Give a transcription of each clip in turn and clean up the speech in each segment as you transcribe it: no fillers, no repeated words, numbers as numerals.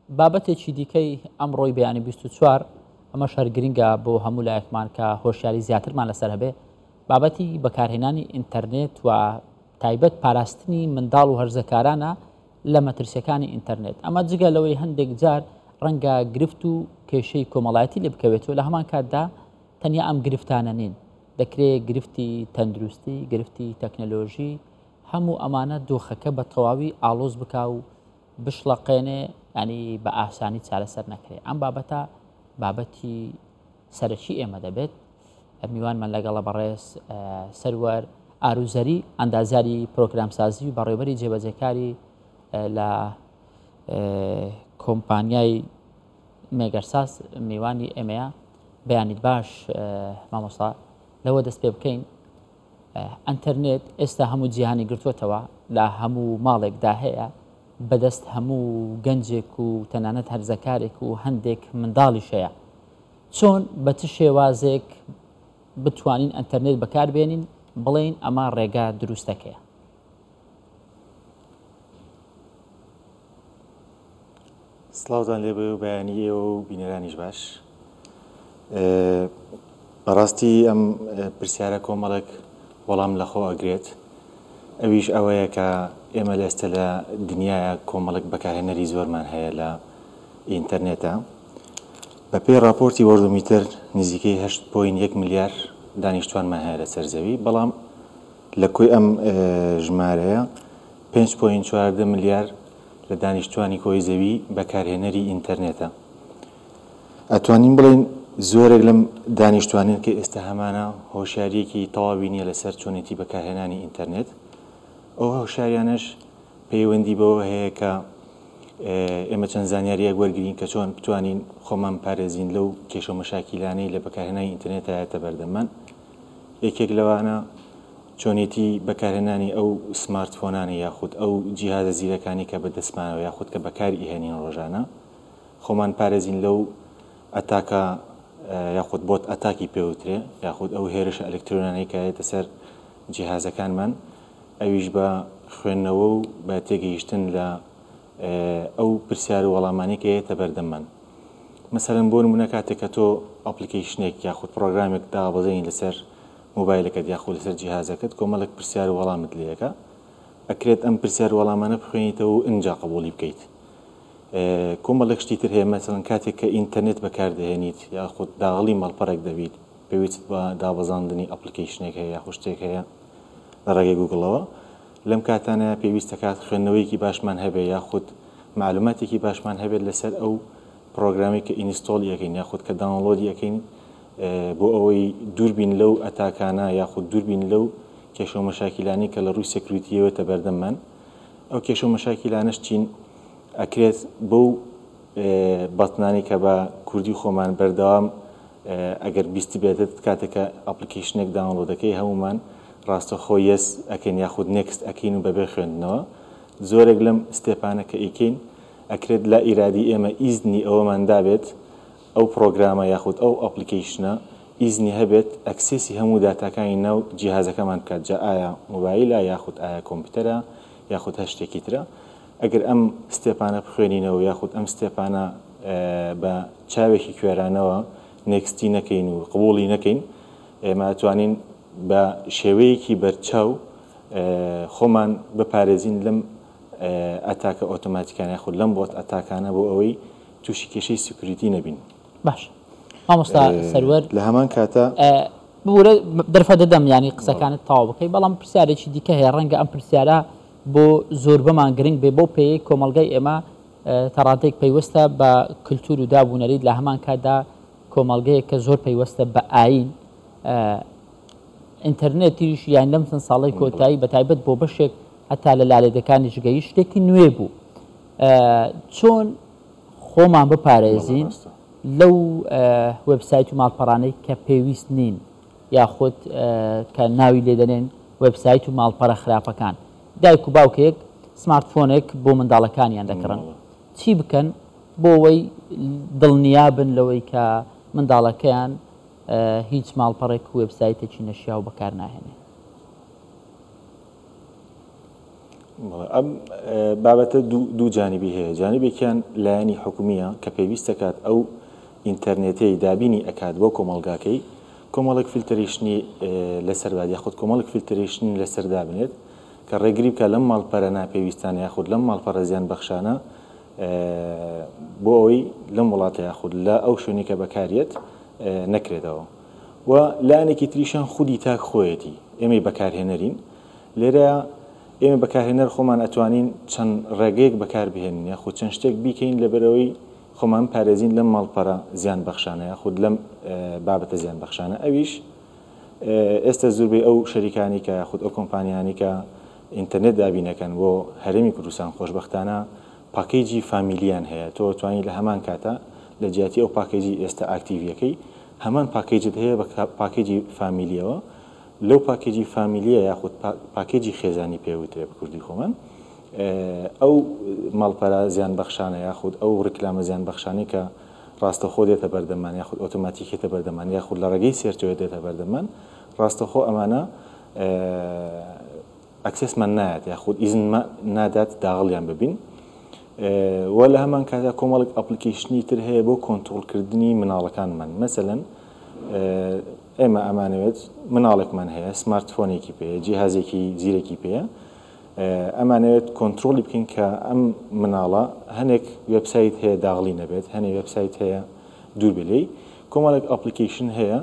بابەتێکی دیکەی ئەمڕۆی بەیانی 24 ئەمە شەر گرنگە بۆ هەموو لایەکمان کە هۆشیاری زیاترمان لەسەر هەبێ بابەتی بەکارهێنانی ئینتەرنێت و تایبەت پاراستنی منداڵ و هەرزەکارانە لە مەترسیەکانی ئینتەرنێت. ئەمە جگە لەوەی هەندێک جار ڕەنگە گرفت و کێشەی کۆمەڵایەتی لێ بکەوێتەوە لە هەمان کاتدا تەنیا ئەم گرفتانە نین، دەکرێت گرفتی تەندروستی، گرفتی تەکنەلۆژی، هەموو ئەمانە دۆخەکە بە تەواوی ئالۆز بکا و بشڵەقێنێ، ینی بە ئاسانی چارەسەر نەکرێت. ئەم بابەتە بابەتی سەرەکی ئێمە دەبێت. میوانمان لەگەڵە بەڕێز سەروەر ئاروزەری ئەندازیاری پرۆگرامسازی و بەڕێوەبەری جێبەجێکاری لە کۆمپانیای مێگەرساس میوانی ئێمەیە. بەیانیت باش مامۆستا لەوە دەست پێ بکەین. ئەنتەرنێت ئێستا هەموو جیهانی گرتووەتەوە، لە هەموو ماڵێکدا هەیە، بەدەست هەموو گەنجێک و تەنانەت هەرزەکارێک و هەندێک منداڵیش هەیە. چۆن بە چ شێوازێک بتوانین ئەنتەرنێت بەکاربێنین بڵێن ئەمە ڕێگا دروستەکەیە؟ سڵاوتان لێبێ و بەیانی ئێوە و بینەرانیش باش. بەڕاستی ئەم پرسیارە کۆمەڵێک وەڵام لەخۆ ئەگرێت. ئەویش ئەوەیە کە ئێمە لە ئێستا لە دنیاە کۆمەڵک بەکارهێنەری زۆرمان هەیە لە ئینتەرنێتە. بە پێی راپۆرتی وەردومیتر نزیکەی 8.1 ملیار دانیشتوانمان هەیە لە سەرزەوی، بەڵام لە کۆی ئەم ژمارەیە 5.4 ملیار لە دانیشتوانی کۆی زەوی بەکارهێنەری ئینتەرنێتە. ئەتوانین بڵێن زۆرێک لەم دانیشتوانین کە ئێستا هەمانە هۆشیارەکی تەواوی نییە لەسەر چۆنێتی بەکارهێنانی ئینتەرنێت. ئەو هۆشیاریانەش پەیوەندی بەوە هەیە کە ئێمە چەند زانیاریەک وەرگین کە چۆن بتوانین خۆمان پارێزین لەو کێشە و مەشاکیلانەی لە بەکارهێنانی ئینتەرنێت هەیەتە بەردەمان. یەکێک لەوانە چۆنێتی بەکارهێنانی ئەو سمارتفۆنانی یاخود ئەو جیهازە زیرەکانی کە بەدەستمانەوە یاخود کە بەکاری ئیهێنین ڕۆژانە، خۆمان پارێزین لەو ئەتاکە یاخود بۆت ئەتاکی پێوترێ یاخود ئەو هێرش ئەلکترۆنانەی کە هەیەتە سەر جیهازەکانمان، ئەویش بە خوێندنەوە و بە تێگەیشتن لە ئەو پرسیار و وەڵامانی کە هەیەتە بەردەممان. مەسەلەن بۆ نمونە کاتێک کە تۆ ئەپلیکیشنێک یاخود پرۆگرامێک دابەزین لەسەر مۆبایلەکەت یاخود لەسەر جیهازەکەت، کۆمەڵک پرسیار و وەڵامت لێەکە، ئەکرێت ئەم پرسیار و وەڵامانە بخوێنیتەوە و ئەنجا قبوڵی بکەیت. کۆمەڵک شتی تر هەیە، مەسەڵەن کاتێک کە ئینتەرنێت بەکاردەهێنیت یاخود داغڵی مەڵپەڕێک دەبیت، پێویست بە دابەزاندنی ئەپلیکیشنێک هەیە یاخود شتێک هەیە لە ڕێگەی گوگڵەوە، لەم کاتانە پێویستە کات خوێندنەوەیەکی باشمان هەبێ یاخود معلوماتێکی باشمان هەبێت لەسەر ئەو پرۆگرامی کە ئینستۆڵی یەکەین یاخود کە داونلۆدی یەکەین، بۆ ئەوەی دووربین لەو ئەتاکانە یاخود دووربین لەو کێشە و مەشاکیلانی کە لە ڕووی سێکوریتیەوەتە بەردەممان. ئەو کێشە و مەشاکیلانەش چین ئەکرێت بەو بەتنانی کە بە کوردی خۆمان بەردەوام ئەگەر بیستی بێتت کاتێکە ئەپلیکیشنێک داونلۆدەکەی هەمومان ڕاستەخۆ یەس ئەکەین یاخود نێکست ئەکەین و بەبێ خوێندنەوە. زۆرێک لەم ستێپانە کە ئیکەین ئەکرێت لە ئیرادی ئێمە ئیزنی ئەوەمان دابێت ئەو پرۆگرامە یاخود ئەو ئەپلیکیشنە ئیزنی هەبێت ئەکسێسی هەموو داتاکانی ناو جیهازەکەمان بکات، جا ئایا مۆبایلە یاخود ئایا کۆمپیوتەرە یاخود هەر شتێکی ترە. ئەگەر ئەم ستێپانە بخوێنینەوە یاخود ئەم ستێپانە بە چاوێکی کوێرانەوە نێکستی نەکەین و قبوڵی نەکەین، ئێمە ئەتوانین بە شێوەیەکی بەرچاو خۆمان بپارێزین لەم ئەتاکە ئۆتۆماتیکانە یاخود لەم بۆت ئەتاکانە بۆ ئەوەی تووشی کێشەی سکیوریتی نەبین. باش مامۆستا سەروەر لە هەمان کاتە بورە دەرفە دەدەم ینی قسەکانت تاوا بکەی، بەڵام پرسیارێکی دیکە هەیە ڕەنگە ئەم پرسیارە بۆ زۆر بەمان گرنگ بێ بۆ پێی کۆمەلگای ئێمە تەڕاتێک پەیوەستە بە کللتور و دابوونەریت، لە هەمان کاتدا کۆمەلگەیەک کە زۆر پەیوەستە بە ئاین. ئینتەرنێتیش یان لەم چەند ساڵی کۆتایی بەتایبەت بۆ بەشێک هەتا لە لالێدەکانی ژگەیی شتێکی نوێ بوو. چۆن خۆمان بپارێزین لەو وێبسایت و ماڵپەڕانەی کە پێویست نین یاخود کە ناوی لێدەنێن وێبسایت و ماڵپەرە خراپەکان؟ دایک و باوکێک سمارتفۆنێک بۆ منداڵەکانیان دەکڕن، چی بکەن بۆ ئەوەی دڵنیابن لەوەی کە منداڵەکەیان هیچ ماڵپەڕێک وێبسایتێکی نەشیا و بەکار ناهێنێ؟ ئەم بابەتە دوو جانبی هەیە. جانبێکیان لایەنی حکومیە کە پێویست دەکات ئەو ئینتەرنێتەی دابینی ئەکات بۆ کۆمەڵگاکەی، کۆمەڵێک فیلتریشنی لەسەر باد یاخود کۆمەڵێک فیلتریشنی لەسەر دابنێت کە ڕێگری بکە لەم ماڵپەرە ناپێویستانە یاخود لەم ماڵپەرە زیان بەخشانە بۆ ئەوەی لەم وڵاتە یاخود لە ئەو شوێنی کە بەکارێت نەکرێتەوە. و لایەنێکی تریشان خودی تاک خۆیەتی ئێمەی بەکارهێنەرین. لێرە ئێمە بەکارهێنەر خۆمان ئەتوانین چەند ڕێگەیەک بەکاربهێنین یاخود چەند شتێک بیکەین لەبەرەوەی خۆمان پارێزین لەم ماڵپەرە زیان بەخشانە یاخود لەم بابەتە زیان بەخشانە. ئەویش ئێستا زۆربەی ئەو شەریکانی کە یاخود ئەو کۆمپانیانی کە ئینتەرنێت دابینەکەن بۆ هەرێمی کوردستان خۆشبەختانە پاکیجی فامیلیان هەیە. تۆ توانی لە هەمان کاتە لە جیاتی ئەو پاکیجی ئێستا ئاکتیڤیەکەی هەمان پاکیجت هەیە بە پاکیجی فامیلیەوە. لەو پاکیجی فامیلیە یاخود پاکیجی خێزانی پێوترێ بە کوردی خۆمان ئەو ماڵپەرە زیان بەخشانە یاخود ئەو ڕکلامە زیان بەخشانی کە ڕاستەخۆ دێتە بەردەمان یاخود ئۆتۆماتیکێتە بەردەمان یاخود لە ڕێگەی سێرچەوە دێتە بەردەمان، ڕاستەخۆ ئەمانە ئەکسسمان نایەت یاخود ئیزن نادات داغڵیان ببین. و لە هەمان کاتە کۆمەڵێک ئەپلیکیشنی تر هەیە بۆ کۆنتڕۆڵکردنی مناڵەکانمان. مەسەلەن ئێمە ئەمانەوێت مناڵێکمان هەیە سمارتفۆنێکی پێەیە، جیهازێکی زیرەکی پێەیە، ئەمانەوێت کۆنتترۆلی بکەین کە ئەم مناڵە هەنێک وێبسایت هەیە داغڵی نەبێت، هەنێک وێبسایت هەیە دوور بلەی. کۆمەڵێک ئەپلیکیشن هەیە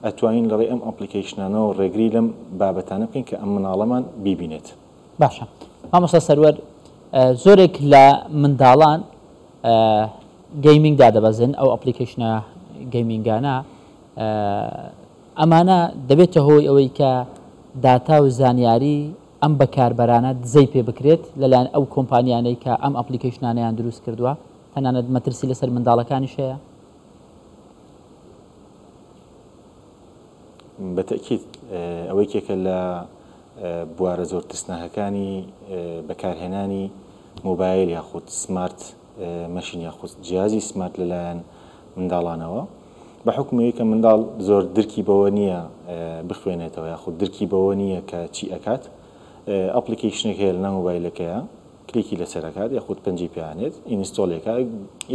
ئەتوانین لەڕێ ئەم ئەپلیکیشنانەوە ڕێگری لەم بابەتانە بکەین کە ئەم مناڵەمان بیبینێت. باشە مامۆستا سەروەر، زۆرێک لە منداڵان گەیمینگدا دەبەزن، ئەو ئەپلیکیشنە گەیمینگانە ئەمانە دەبێتە هۆی ئەوەی کە داتا و زانیاری ئەم بەکاربەرانە دزەی پێ بکرێت لەلایەن ئەو کۆمپانیانەی کە ئەم ئەپلیکیشنانەیان دروست کردووە، تەنانەت مەترسی لەسەر منداڵەکانیش هەیە. بەتەکیید ئەوەی کێکە لە بوارە زۆر ترسناکەکانی بەکارهێنانی مۆبایل یاخود سمارت مەشین یاخود جیازی سمارت لەلایەن منداڵانەوە بە حکومەوەی کە منداڵ زۆر درکی بەوە نییە بخوێنێتەوە یاخود درکی بەوە نییە کە چی ئەکات، ئەپلیکیشنێک هەیە لە مۆبایلەکەیە کلیکی لەسەرەکات یاخود پەنجی پێیانێت ئینستۆلێکە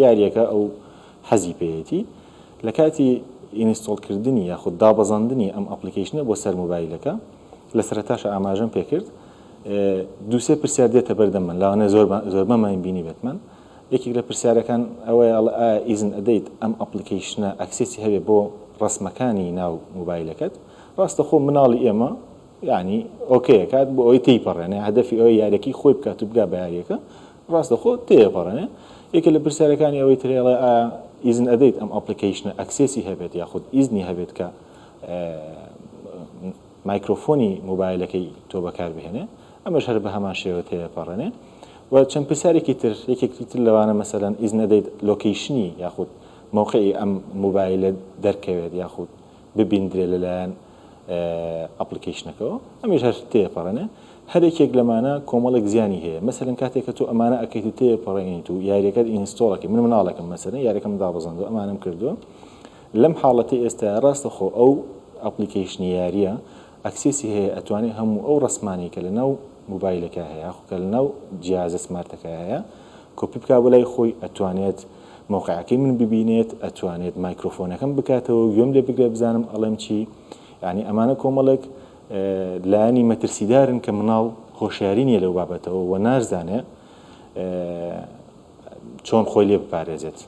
یاریەکە ئەو حەزی پێیەتی لە کاتی ئینستۆڵکردنی یاخود دابەزاندنی ئەم ئەپلیکیشنە بۆ سەر مۆبایلەکە لە سەرەتاشە ئاماژەم پێکرد دووسێ پرسیار دێتە بەردەم من لاوانە زۆربەمان بینی بێتمان. یەکێک لە پرسیارەکان ئەوەیە ئایا ئیزن ئەدەیت ئەم ئەپلیکیشنە ئەکسێسی هەبێ بۆ ڕسمەکانی ناو مۆبایلەکەت. ڕاستەخۆ مناڵی ئێمە یعنی ئۆکەیە کات بۆ ئەوی تێیپەڕێنێ هەدەفی ئەوەی یاریەکەی خۆی بکات و بگا بە یاریەکە، ڕاستەخۆ تێپەڕێنێ. یەکێک لە پرسیارەکانی ئەوەی ترێڵێ ئایا ئیزن ئەدەیت ئەم ئەپلیکیشنە ئەکسێسی هەبێت یاخود ئیزنی هەبێت کە مایکرۆفۆنی مۆبایلەکەی تۆ بەکاربهێنێ، ئەمەش هەر بە هەمان شێوە تێپەڕێنێ. و چەند پرسیارێکی تر یەکێکی تر لەوانە مەسەلەن ئیزن ئەدەیت لۆکیشنی یاخود موقعی ئەم مۆبایلە دەرکەوێت یاخود ببیندرێ لەلایەن ئەپلیکیشنەکەەوە، ئەمیش هەر تێپەڕێنێ. هەرێکێک لەمانە کۆمەڵێک زیانی هەیە. مەسەلەن کاتێک کە تۆ ئەمانە ئەکەیت و تێپەڕێنیت و یاریەکەت ئینستۆڵەکەی من مناڵەکەم مەسەلەن یاریەکەم دابەزاندووە ئەمانم کردووە، لەم حاڵەتی ئێستا ڕاستەخۆ ئەو ئەپلیکیشنی یاریە ئەکسێسی هەیە ئەتوانێت هەموو ئەو ڕسمانی کە لە ناو مۆبایلەکە هەیە کە لە ناو جیازە سمارتەکە هەیە کۆپی بکا بۆ لای خۆی، ئەتوانێت موقعەکەی من ببینێت، ئەتوانێت مایکرۆفۆنەکەم بکاتەوە گوێم لێ بگرێ بزانم ئەڵێم چی. یعنی ئەمانە کۆمەڵێک لایەنی مەترسیدارن کە مناڵ هۆشیاری نیە لەو بابەتەوە و نازانێ چۆن خۆی لێ بپارێزێت.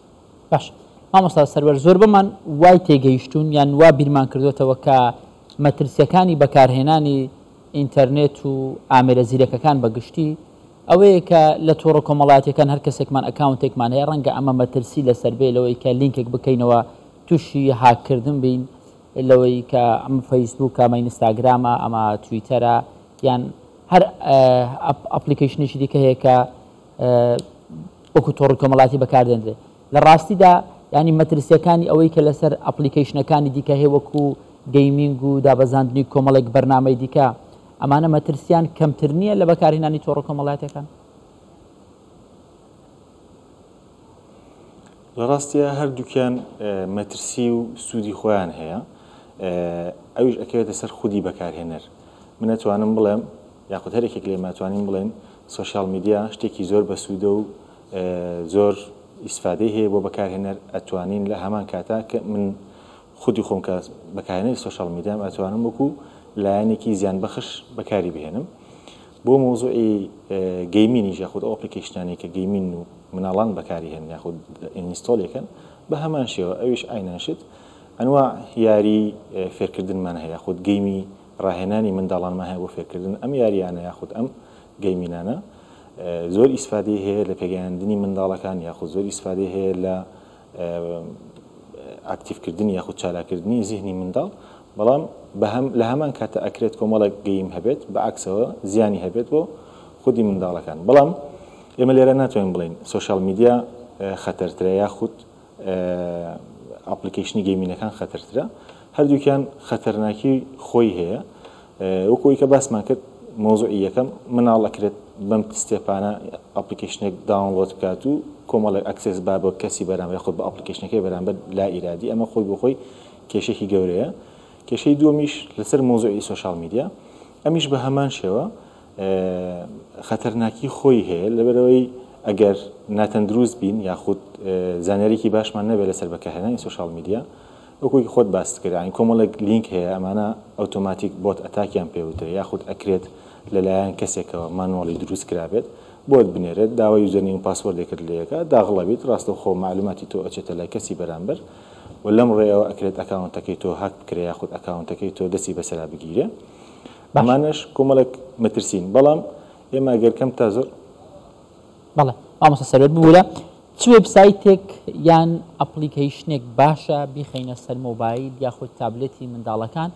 باش مامۆستا سەروەر، زۆر بەمان وای تێگەیشتون یان وا بیرمان کردوێتەوە کە مەترسیەکانی بەکارهێنانی ئینتەرنێت و ئامێرە زیرەکەکان بەگشتی ئەوەیە کە لە تۆڕە کۆمەڵاتیەکان هەر کەسێکمان ئەکاونتێکمان هەیە ڕەنگە ئەمە مەترسی لەسەر بێ لەوەی کە لینکێک بکەینەوە تووشی هاکردن بین، لەوەی کە ئەم فەیسبووک ئەمە ئینستاگرامە ئەمە تویتەرە یان هەر ئەپلیکیشنێکی دیکە هەیە کە وەکو تۆڕی کۆمەڵاتی بەکاردێنرێت. لە ڕاستیدا ینی مەترسیەکانی ئەوەی کە لەسەر ئەپلیکیشنەکانی دیکە هەیە وەکو گەیمینگ و دابەزاندنی کۆمەڵێک بەرنامەی دیکە، ئەمانە مەترسیان کەمتر نییە لە بەکارهێنانی تۆڕە کۆمەڵاتیەکان؟ لە ڕاستیە هەردووکیان مەترسی و سوودی خۆیان هەیە، ئەویش ئەکەوێتە سەر خودی بەکارهێنەر. من ئەتوانم بڵێم یاخود هەرێکێک لێ ماتوانین بڵێن سوشال میدیا شتێکی زۆر بەسوودە و زۆر ئیسفادەی هەیە بۆ بەکارهێنەر ئەتوانین لە هەمان کاتا کە من خودی خۆم کە بەکارهێنەری سوشال میدیام ئەتوانم وەکو لایەنێکی زیان بەخش بەکاری بهێنم بۆ مۆزوعی گەیمینی یاخود ئەو ئەپلیکیشنانی کە گەیمین و مناڵان بەکاری هێن یاخود ئینستۆڵێکن بە هەمان شێوە ئەویش ئایناشت ئەنوا یاری فێرکردنمان هەیە یاخود گەیمی ڕاهێنانی منداڵانمان هەیە بۆ فێرکردن ئەم یاریانە یاخود ئەم گەیمینانە زۆر ئیسفادەی هەیە لە پێگەیاندنی منداڵەکان یاخود زۆر ئیسفادەی هەیە لە ئاکتیڤکردنی یاخود چالاکردنی زیهنی منداڵ بەڵام لە هەمان کاتە ئەکرێت کۆمەڵک گەیم هەبێت بەعکسەوە زیانی هەبێت بۆ خودی منداڵەکان بەڵام ئێمە لێرە ناتوانین بڵین سوشال میدیا خەتەرترە یاخود ئەپلیکیشنی گەیمینەکان خەتەرترە هەردووکیان خەتەرناکی خۆی هەیە وەکوی کە باسمان کرد مۆزوعی یەکەم مناڵ ئەکرێت بەم ستێپانە ئەپلیکیشنێک داونلۆد بکات و کۆمەڵک ئەکسس با بۆ کەسی بەرامبەر خۆت بە ئەپلیکیشنەکەی بەرامبەر لا ئیرادی ئەمە خۆی بۆ خۆی کێشێکی گەورەیە کێشەی دووەمیش لەسەر مۆزوعی سوشال میدیا ئەمیش بە هەمان شێوە خەتەرناکی خۆی هەیە لەبەرەوەی ئەگەر ناتەندروست بین یاخود زانیاریکی باشمان نەبێت لەسەر بەکارهێنانی سوشال میدیا وەکوی خۆت باست کردین کۆمەڵک لینک هەیە ئەمانە ئۆتۆماتیک بۆت ئەتاکیان پێوترە یاخود ئەکرێت لەلایەن کەسێکەوە مانوەڵی دروست کرابێت بۆت بنێرێت داوای یوزەرنیم و پاسوەردێک کرد لەیەکە داغڵەبیت ڕاستەوخۆ معلوماتی تۆ ئەچێتە لای کەسی بەرامبەر و لەم ڕێەوە ئەکرێت ئەکاونتەکەی تۆ هاک بکرێ یاخود ئەکاونتەکەی تۆ دەستی بەسەرا بگیرێ ئەمانەش کۆمەڵک مەترسین بەڵام ئێمە ئەگەر کەم تا زۆر بەڵێ مامۆستا سەرۆت ببوورە چ وێبسایتێک یان ئەپلیکیشنێک باشە بیخەینە سەر مۆبایل یاخود تابلێتی منداڵەکان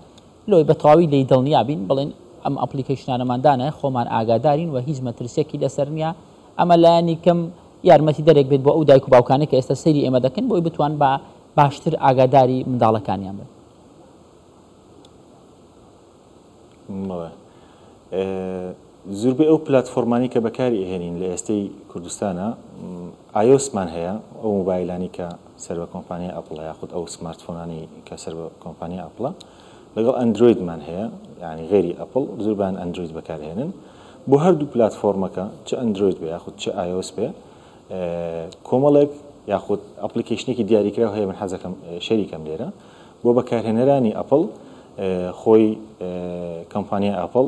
لۆی بە تەواوی لێی دڵنیابین بڵێن ئەم ئەپلیکیشنانەماندانە خۆمان ئاگادارین و هیچ مەترسێکی لەسەر نییە ئەمە لایەنی کەم یارمەتی دەرێک بێت بۆ ئەو دایک و باوکانە کە ئێستا سەیری ئێمە دەکەن بۆی بتوان بە باشتر ئاگاداری منداڵەکانیان بن. زۆربەی ئەو پلتفۆرمانی کە بەکاری ئەهێنین لە ئێستەی کوردستانە ئایۆسمان هەیە ئەو مۆبایلانی کە سەر بە کۆمپانیای ئەپڵە یاخود ئەو سمارتفۆنانی کە سەر بە کۆمپانیای ئەپڵە لەگەڵ ئەندرویدمان هەیە یعنی غێری ئەپڵ زۆربیان ئەندروید بەکارهێنن بۆ هەردوو پلتفۆرمەکە چ ئەندروید بێ یاخود چ ئایۆس بێ کۆمەڵێک یاخود ئەپلیکیشنێکی دیاریکراو هەیە من حەزەکەم شەریکەم لێرە بۆ بەکارهێنەرانی ئەپڵ خۆی کۆمپانیای ئەپڵ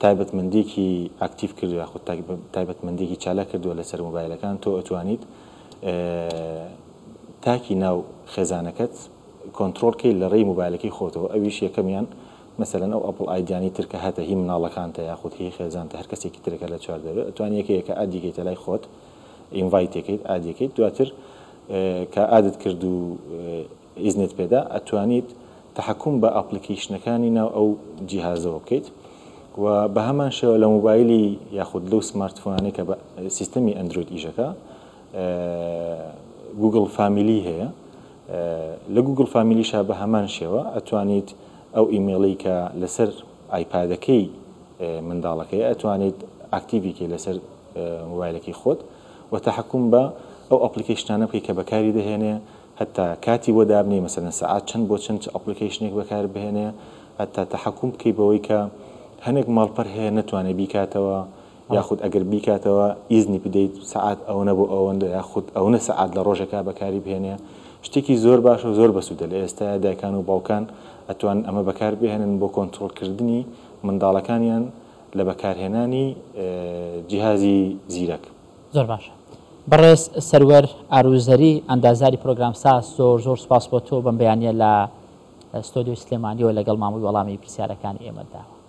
تایبەتمەندێکی ئاکتیڤ کردو یاخود تایبەتمەندێکی چالە کردووە لەسەر مۆبایلەکان تۆ ئەتوانیت تاکی ناو خێزانەکەت کۆنتڕۆڵکەی لە ڕێی مۆبایلەکەی خۆتەوە ئەویش یەکەمیان مەسەلەن ئەو ئەپڵ ئایدیانی ترکە هاتە هی مناڵەکانتە یاخود هی خێزانتە هەر کەسێکی ترەکە لە چواردەوە ئەتوانی یەکەیەکە ئادیکەیتە لای خۆت ئینڤایتێکیت ئادیەکەیت دواتر کە ئادت کرد و ئیزنت پێدا ئەتوانیت تحکم بە ئەپلیکیشنەکانی ناو ئەو جیهازەوە بکەیت و بە هەمان شێوە لە مۆبایلی یاخود لەو سمارتفۆنانی کە بە سیستەمی ئەندروید ئیژەکە گوگل فامیلی هەیە لە گوگل فامیلیشا بە هەمان شێوە ئەتوانیت ئەو ئیمێڵی کە لەسەر ئایپادەکەی منداڵەکەی ئەتوانیت ئاکتیڤیکەی لەسەر مۆبایلەکەی خۆت و تحکم بە ئەو ئەپلیکیشنانە بکەی کە بەکاری دەهێنێ هەتا کاتی بۆ دابنێ مەسەلەن سەعات چەند بۆ چەند ئەپلیکیشنێک بەکار بهێنێ هەتا تحکم بکەی بەوەی کە هەنێک ماڵپەر هەیە نەتوانێت بیکاتەوە یاخود ئەگەر بیکاتەوە ئیزنی بدەیت سەعات ئەوەنە بۆ ئەوەندە یاخود ئەوەنە سەعات لە ڕۆژەکە بەکاری بهێنێ شتێکی زۆر باش و زۆر بەسوودە لە ئێستا دایکان و باوکان ئەتوان ئەمە بەکار بهێنن بۆ کۆنتڕۆڵکردنی منداڵەکانیان لە بەکارهێنانی جیهازی زیرەک. زۆر باشە بەڕێز سەروەر ئاروزەری ئەندازاری پرۆگرام ساز زۆر زۆر سپاس بۆ تۆ بەم بەیانیە لە ستۆدیۆ سلێمانیەوە لەگەڵ مامۆی وەڵامی پرسیارەکانی ئێمە داوە.